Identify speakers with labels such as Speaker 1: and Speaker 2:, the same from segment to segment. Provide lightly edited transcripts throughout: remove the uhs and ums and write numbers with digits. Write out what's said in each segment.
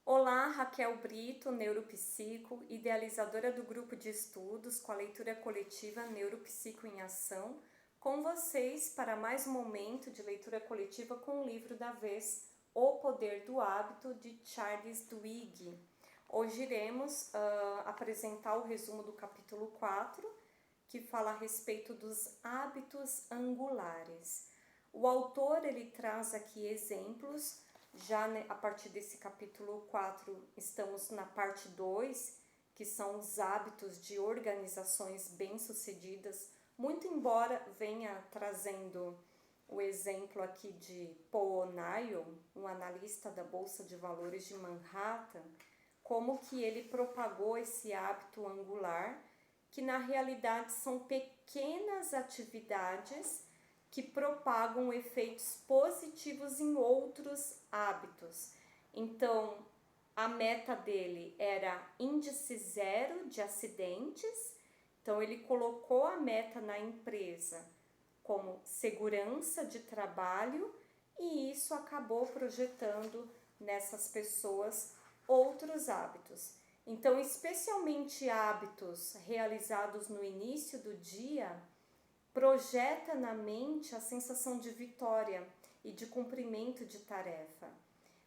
Speaker 1: Olá, Raquel Brito, neuropsico, idealizadora do grupo de estudos com a leitura coletiva Neuropsico em Ação, com vocês para mais um momento de leitura coletiva com o livro da vez, O Poder do Hábito, de Charles Duhigg. Hoje iremos apresentar o resumo do capítulo 4, que fala a respeito dos hábitos angulares. O autor ele traz aqui exemplos. Já a partir desse capítulo 4, estamos na parte 2, que são os hábitos de organizações bem-sucedidas, muito embora venha trazendo o exemplo aqui de Paul O'Neill, um analista da Bolsa de Valores de Manhattan, como que ele propagou esse hábito angular, que na realidade são pequenas atividades que propagam efeitos positivos em outros hábitos. Então, a meta dele era índice zero de acidentes, então ele colocou a meta na empresa como segurança de trabalho e isso acabou projetando nessas pessoas outros hábitos. Então, especialmente hábitos realizados no início do dia, projeta na mente a sensação de vitória e de cumprimento de tarefa.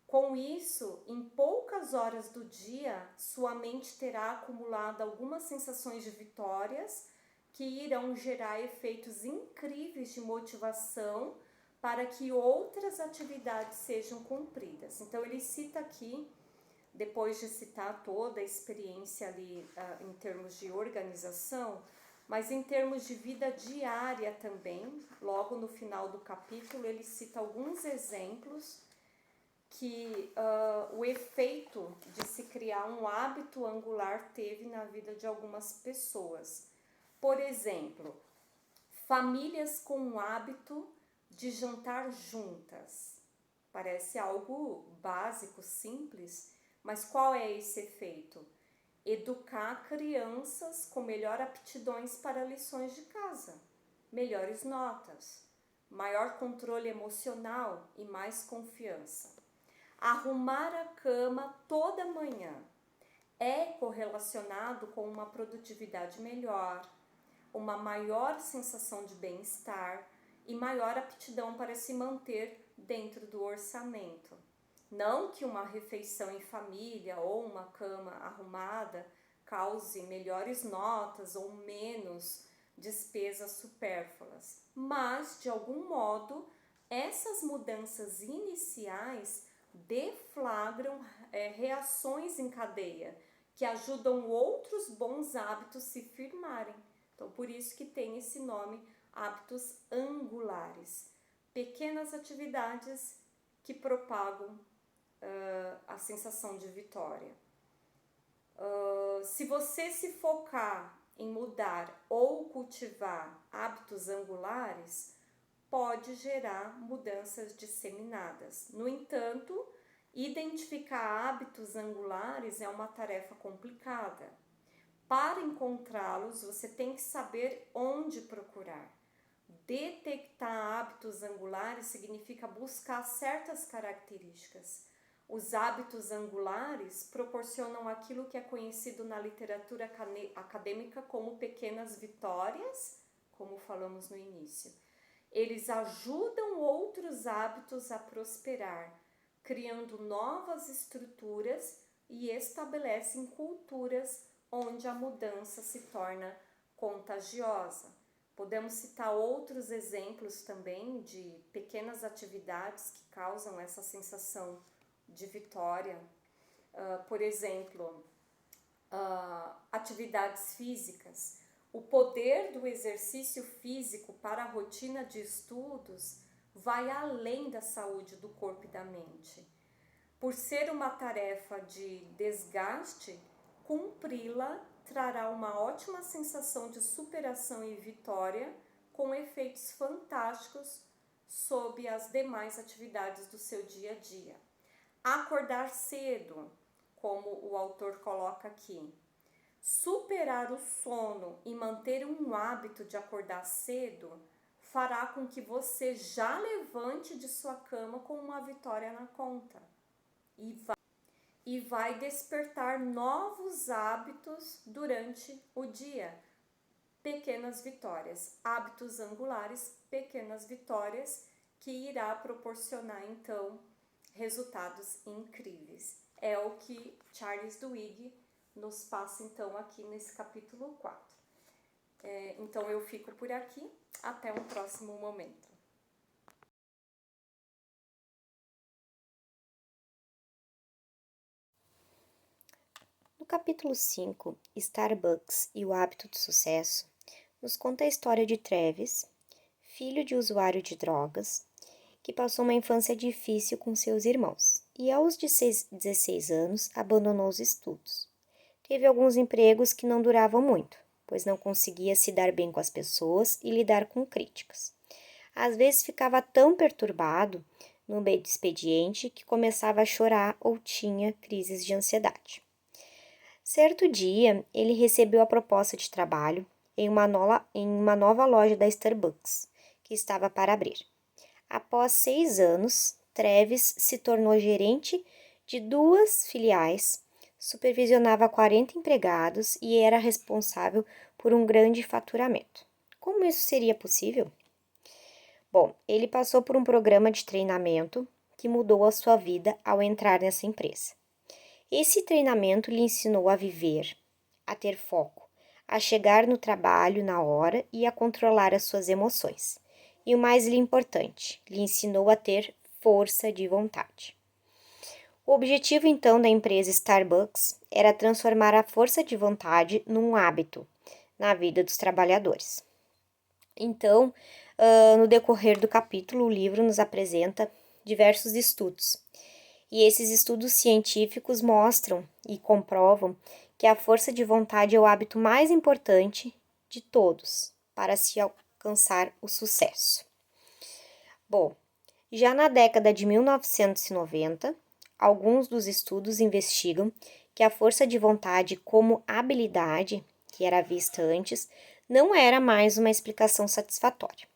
Speaker 1: Com isso, em poucas horas do dia, sua mente terá acumulado algumas sensações de vitórias que irão gerar efeitos incríveis de motivação para que outras atividades sejam cumpridas. Então, ele cita aqui, depois de citar toda a experiência ali em termos de organização, mas em termos de vida diária também, logo no final do capítulo, ele cita alguns exemplos que o efeito de se criar um hábito angular teve na vida de algumas pessoas. Por exemplo, famílias com o hábito de jantar juntas. Parece algo básico, simples, mas qual é esse efeito? Educar crianças com melhor aptidões para lições de casa, melhores notas, maior controle emocional e mais confiança. Arrumar a cama toda manhã é correlacionado com uma produtividade melhor, uma maior sensação de bem-estar e maior aptidão para se manter dentro do orçamento. Não que uma refeição em família ou uma cama arrumada cause melhores notas ou menos despesas supérfluas, mas de algum modo essas mudanças iniciais deflagram reações em cadeia que ajudam outros bons hábitos se firmarem. Então, por isso que tem esse nome, hábitos angulares. Pequenas atividades que propagam a sensação de vitória. Se você se focar em mudar ou cultivar hábitos angulares, pode gerar mudanças disseminadas. No entanto, identificar hábitos angulares é uma tarefa complicada. Para encontrá-los, você tem que saber onde procurar. Detectar hábitos angulares significa buscar certas características. Os hábitos angulares proporcionam aquilo que é conhecido na literatura acadêmica como pequenas vitórias, como falamos no início. Eles ajudam outros hábitos a prosperar, criando novas estruturas e estabelecem culturas onde a mudança se torna contagiosa. Podemos citar outros exemplos também de pequenas atividades que causam essa sensação de vitória. Por exemplo, atividades físicas. O poder do exercício físico para a rotina de estudos vai além da saúde do corpo e da mente. Por ser uma tarefa de desgaste, cumpri-la trará uma ótima sensação de superação e vitória, com efeitos fantásticos sobre as demais atividades do seu dia a dia. Acordar cedo, como o autor coloca aqui. Superar o sono e manter um hábito de acordar cedo fará com que você já levante de sua cama com uma vitória na conta. e vai despertar novos hábitos durante o dia. Pequenas vitórias, hábitos angulares, pequenas vitórias, que irá proporcionar então resultados incríveis. É o que Charles Duhigg nos passa então aqui nesse capítulo 4. Então eu fico por aqui, até um próximo momento.
Speaker 2: No capítulo 5, Starbucks e o hábito do sucesso, nos conta a história de Travis, filho de usuário de drogas, que passou uma infância difícil com seus irmãos e aos 16 anos abandonou os estudos. Teve alguns empregos que não duravam muito, pois não conseguia se dar bem com as pessoas e lidar com críticas. Às vezes ficava tão perturbado no meio do expediente que começava a chorar ou tinha crises de ansiedade. Certo dia, ele recebeu a proposta de trabalho em uma nova loja da Starbucks, que estava para abrir. Após 6 anos, Travis se tornou gerente de 2 filiais, supervisionava 40 empregados e era responsável por um grande faturamento. Como isso seria possível? Bom, ele passou por um programa de treinamento que mudou a sua vida ao entrar nessa empresa. Esse treinamento lhe ensinou a viver, a ter foco, a chegar no trabalho na hora e a controlar as suas emoções. E o mais importante, lhe ensinou a ter força de vontade. O objetivo então da empresa Starbucks era transformar a força de vontade num hábito na vida dos trabalhadores. Então, no decorrer do capítulo, o livro nos apresenta diversos estudos. E esses estudos científicos mostram e comprovam que a força de vontade é o hábito mais importante de todos para se alcançar o sucesso. Bom, já na década de 1990, alguns dos estudos investigam que a força de vontade como habilidade, que era vista antes, não era mais uma explicação satisfatória.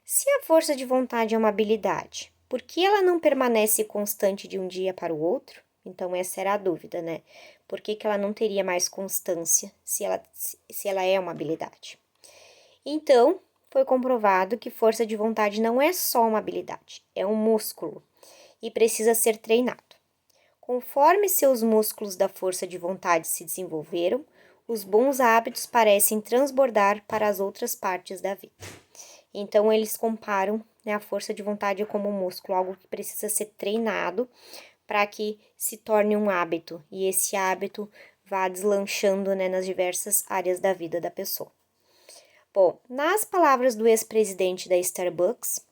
Speaker 2: Se a força de vontade é uma habilidade, por que ela não permanece constante de um dia para o outro? Então, essa era a dúvida, né? Por que ela não teria mais constância se ela é uma habilidade? Então, foi comprovado que força de vontade não é só uma habilidade, é um músculo e precisa ser treinado. Conforme seus músculos da força de vontade se desenvolveram, os bons hábitos parecem transbordar para as outras partes da vida. Então, eles comparam, né, a força de vontade como um músculo, algo que precisa ser treinado para que se torne um hábito e esse hábito vá deslanchando, né, nas diversas áreas da vida da pessoa. Bom, nas palavras do ex-presidente da Starbucks,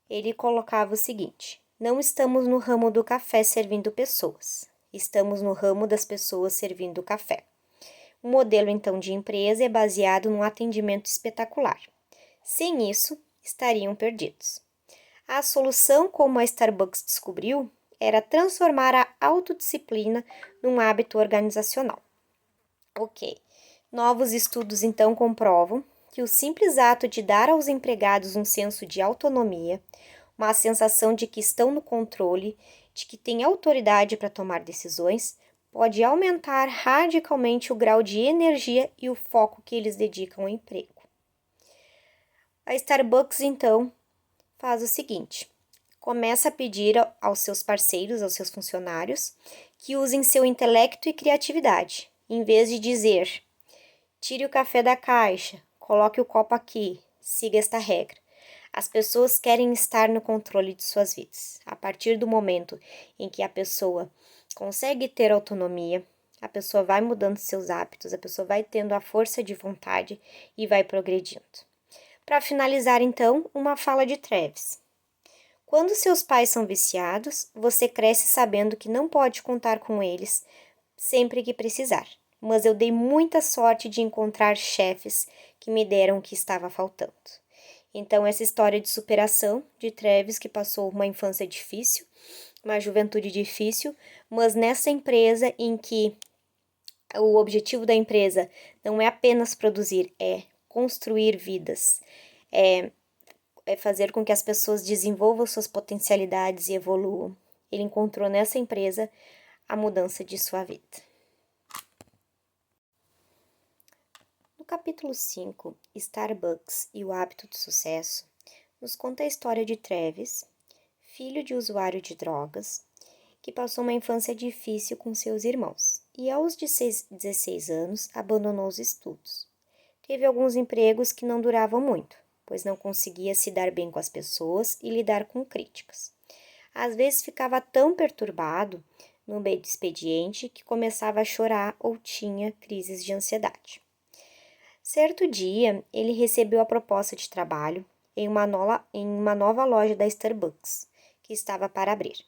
Speaker 2: ele colocava o seguinte: não estamos no ramo do café servindo pessoas, estamos no ramo das pessoas servindo café. O modelo, então, de empresa é baseado num atendimento espetacular. Sem isso, estariam perdidos. A solução, como a Starbucks descobriu, era transformar a autodisciplina num hábito organizacional. Ok. Novos estudos, então, comprovam que o simples ato de dar aos empregados um senso de autonomia, uma sensação de que estão no controle, de que têm autoridade para tomar decisões, pode aumentar radicalmente o grau de energia e o foco que eles dedicam ao emprego. A Starbucks, então, faz o seguinte: começa a pedir aos seus parceiros, aos seus funcionários, que usem seu intelecto e criatividade, em vez de dizer: tire o café da caixa, coloque o copo aqui, siga esta regra. As pessoas querem estar no controle de suas vidas. A partir do momento em que a pessoa consegue ter autonomia, a pessoa vai mudando seus hábitos, a pessoa vai tendo a força de vontade e vai progredindo. Para finalizar, então, uma fala de Travis. Quando seus pais são viciados, você cresce sabendo que não pode contar com eles sempre que precisar. Mas eu dei muita sorte de encontrar chefes que me deram o que estava faltando. Então, essa história de superação de Travis, que passou uma infância difícil, uma juventude difícil, mas nessa empresa em que o objetivo da empresa não é apenas produzir, é construir vidas, é fazer com que as pessoas desenvolvam suas potencialidades e evoluam. Ele encontrou nessa empresa a mudança de sua vida. No capítulo 5, Starbucks e o hábito do sucesso, nos conta a história de Travis, filho de usuário de drogas, que passou uma infância difícil com seus irmãos e aos 16 anos abandonou os estudos. Teve alguns empregos que não duravam muito, pois não conseguia se dar bem com as pessoas e lidar com críticas. Às vezes ficava tão perturbado no meio do expediente que começava a chorar ou tinha crises de ansiedade. Certo dia, ele recebeu a proposta de trabalho em uma nova loja da Starbucks, que estava para abrir.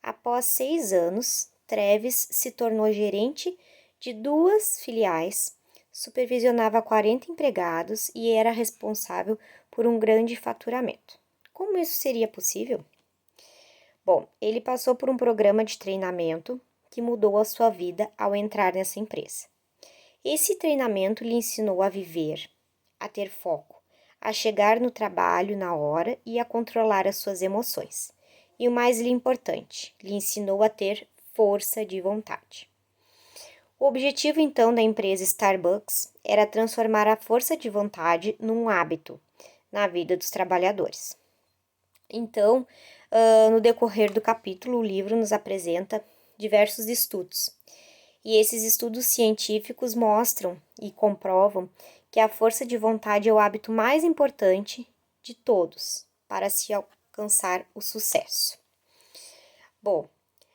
Speaker 2: Após 6 anos, Travis se tornou gerente de 2 filiais, supervisionava 40 empregados e era responsável por um grande faturamento. Como isso seria possível? Bom, ele passou por um programa de treinamento que mudou a sua vida ao entrar nessa empresa. Esse treinamento lhe ensinou a viver, a ter foco, a chegar no trabalho na hora e a controlar as suas emoções. E o mais importante, lhe ensinou a ter força de vontade. O objetivo, então, da empresa Starbucks era transformar a força de vontade num hábito na vida dos trabalhadores. Então, no decorrer do capítulo, o livro nos apresenta diversos estudos. E esses estudos científicos mostram e comprovam que a força de vontade é o hábito mais importante de todos para se alcançar o sucesso. Bom,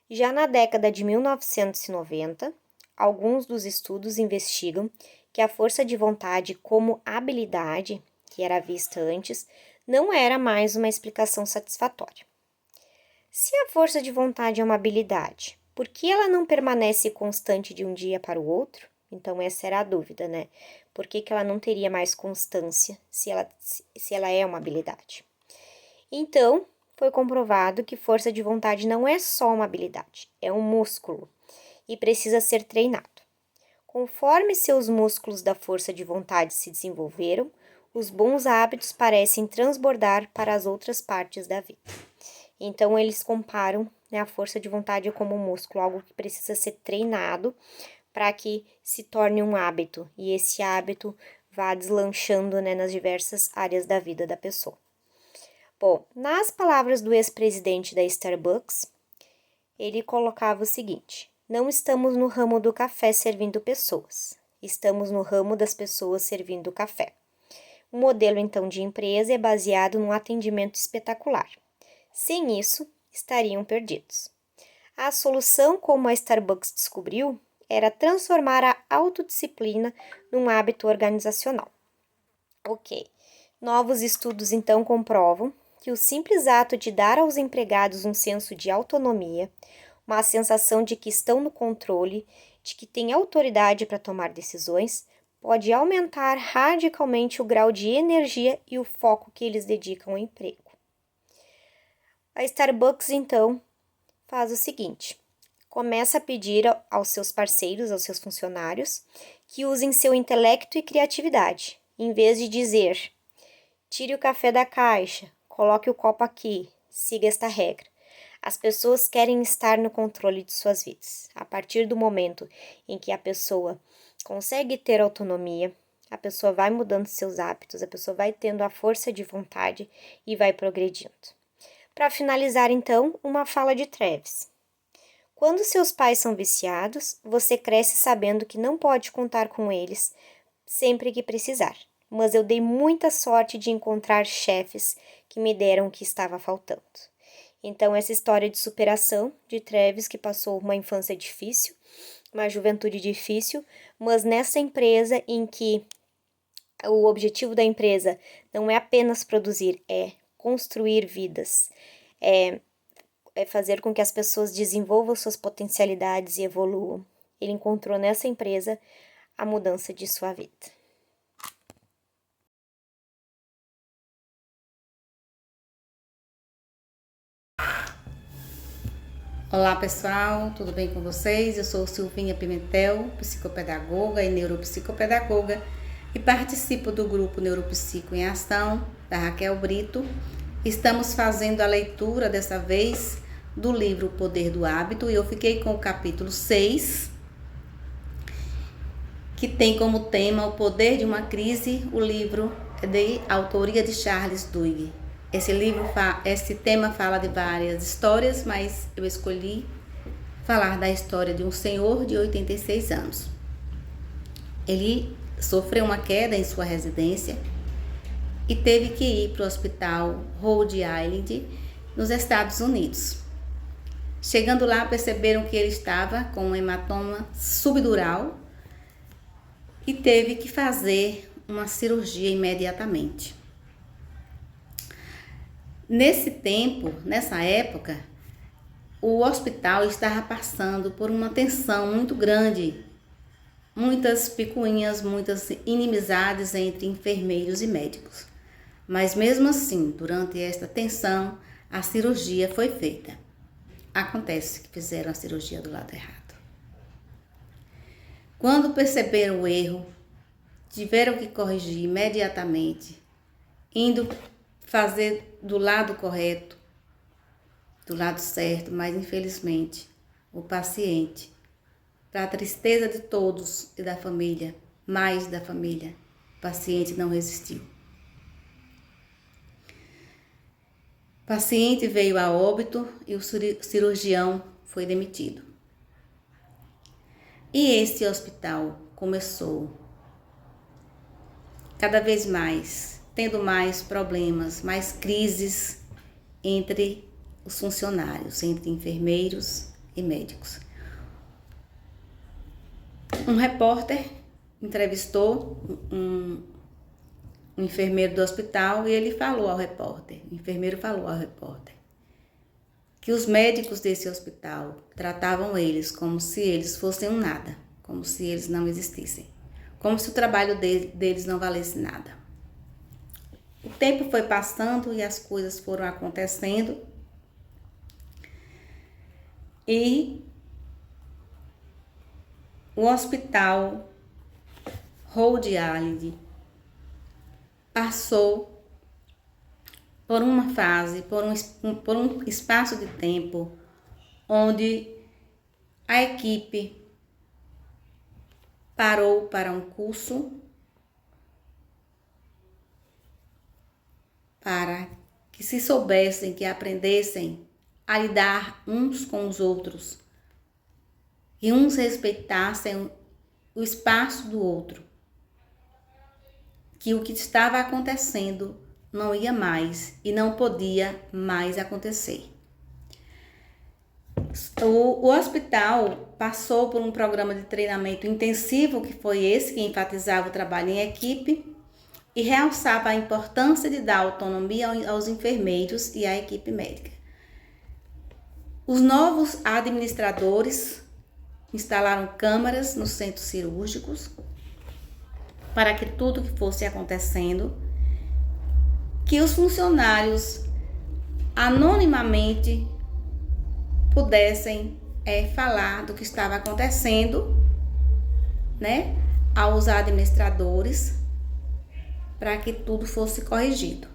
Speaker 2: já na década de 1990, alguns dos estudos investigam que a força de vontade como habilidade, que era vista antes, não era mais uma explicação satisfatória. Se a força de vontade é uma habilidade, por que ela não permanece constante de um dia para o outro? Então essa era a dúvida, né? Por que ela não teria mais constância se ela é uma habilidade? Então, foi comprovado que força de vontade não é só uma habilidade, é um músculo e precisa ser treinado. Conforme seus músculos da força de vontade se desenvolveram, os bons hábitos parecem transbordar para as outras partes da vida. Então, eles comparam, né, a força de vontade como um músculo, algo que precisa ser treinado para que se torne um hábito e esse hábito vá deslanchando, né, nas diversas áreas da vida da pessoa. Bom, nas palavras do ex-presidente da Starbucks, ele colocava o seguinte: não estamos no ramo do café servindo pessoas, estamos no ramo das pessoas servindo café. O modelo, então, de empresa é baseado num atendimento espetacular. Sem isso, estariam perdidos. A solução, como a Starbucks descobriu, era transformar a autodisciplina num hábito organizacional. Ok, novos estudos, então, comprovam que o simples ato de dar aos empregados um senso de autonomia, uma sensação de que estão no controle, de que têm autoridade para tomar decisões, pode aumentar radicalmente o grau de energia e o foco que eles dedicam ao emprego. A Starbucks, então, faz o seguinte: começa a pedir aos seus parceiros, aos seus funcionários, que usem seu intelecto e criatividade, em vez de dizer: tire o café da caixa, coloque o copo aqui, siga esta regra. As pessoas querem estar no controle de suas vidas. A partir do momento em que a pessoa consegue ter autonomia, a pessoa vai mudando seus hábitos, a pessoa vai tendo a força de vontade e vai progredindo. Para finalizar, então, uma fala de Travis. Quando seus pais são viciados, você cresce sabendo que não pode contar com eles sempre que precisar. Mas eu dei muita sorte de encontrar chefes que me deram o que estava faltando. Então, essa história de superação de Travis, que passou uma infância difícil, uma juventude difícil, mas nessa empresa em que o objetivo da empresa não é apenas produzir, é construir vidas, é fazer com que as pessoas desenvolvam suas potencialidades e evoluam. Ele encontrou nessa empresa a mudança de sua vida.
Speaker 3: Olá pessoal, tudo bem com vocês? Eu sou Silvinha Pimentel, psicopedagoga e neuropsicopedagoga e participo do grupo Neuropsico em Ação, da Raquel Brito. Estamos fazendo a leitura dessa vez do livro O Poder do Hábito, e eu fiquei com o capítulo 6, que tem como tema O Poder de uma Crise. O livro é de autoria de Charles Duhigg. Esse tema fala de várias histórias, mas eu escolhi falar da história de um senhor de 86 anos. Ele sofreu uma queda em sua residência e teve que ir para o hospital Rhode Island, nos Estados Unidos. Chegando lá, perceberam que ele estava com um hematoma subdural e teve que fazer uma cirurgia imediatamente. Nessa época, o hospital estava passando por uma tensão muito grande, muitas picuinhas, muitas inimizades entre enfermeiros e médicos. Mas mesmo assim, durante esta tensão, a cirurgia foi feita. Acontece que fizeram a cirurgia do lado errado. Quando perceberam o erro, tiveram que corrigir imediatamente, indo fazer do lado correto, do lado certo, mas infelizmente o paciente, para a tristeza de todos e da família, mais da família, o paciente não resistiu. O paciente veio a óbito e o cirurgião foi demitido. E esse hospital começou cada vez mais, tendo mais problemas, mais crises entre os funcionários, entre enfermeiros e médicos. Um repórter entrevistou um enfermeiro do hospital e ele falou ao repórter, o enfermeiro falou ao repórter, que os médicos desse hospital tratavam eles como se eles fossem um nada, como se eles não existissem, como se o trabalho deles não valesse nada. O tempo foi passando e as coisas foram acontecendo e o hospital Rhode Island passou por uma fase, por um espaço de tempo onde a equipe parou para um curso para que se soubessem, que aprendessem a lidar uns com os outros e uns respeitassem o espaço do outro, que o que estava acontecendo não ia mais e não podia mais acontecer. O hospital passou por um programa de treinamento intensivo, que foi esse que enfatizava o trabalho em equipe e realçava a importância de dar autonomia aos enfermeiros e à equipe médica. Os novos administradores instalaram câmaras nos centros cirúrgicos para que tudo que fosse acontecendo, que os funcionários anonimamente pudessem falar do que estava acontecendo, né, aos administradores, para que tudo fosse corrigido.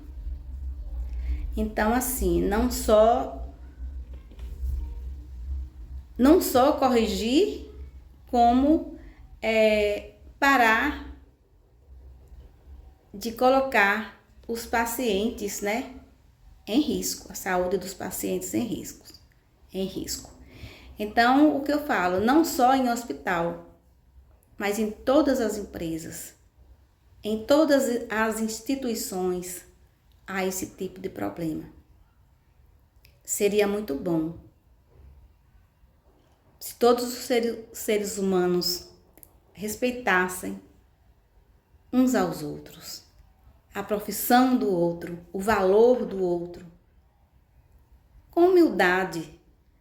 Speaker 3: Então, assim, não só corrigir, como parar de colocar os pacientes, né, em risco, a saúde dos pacientes em risco. Então, o que eu falo, não só em hospital, mas em todas as empresas, em todas as instituições, há esse tipo de problema. Seria muito bom se todos os seres humanos respeitassem uns aos outros, a profissão do outro, o valor do outro, com humildade.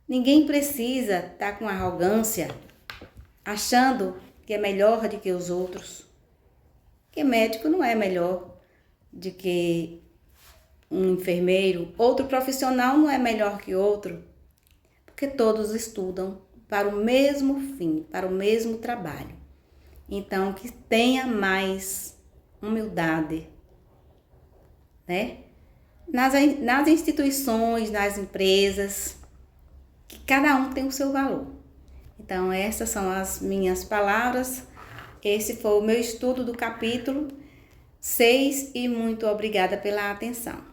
Speaker 3: Ninguém precisa estar com arrogância, achando que é melhor do que os outros. Porque médico não é melhor do que um enfermeiro, outro profissional não é melhor que outro, porque todos estudam para o mesmo fim, para o mesmo trabalho. Então, que tenha mais humildade, né? Nas instituições, nas empresas, que cada um tem o seu valor. Então, essas são as minhas palavras. Esse foi o meu estudo do capítulo 6 e muito obrigada pela atenção.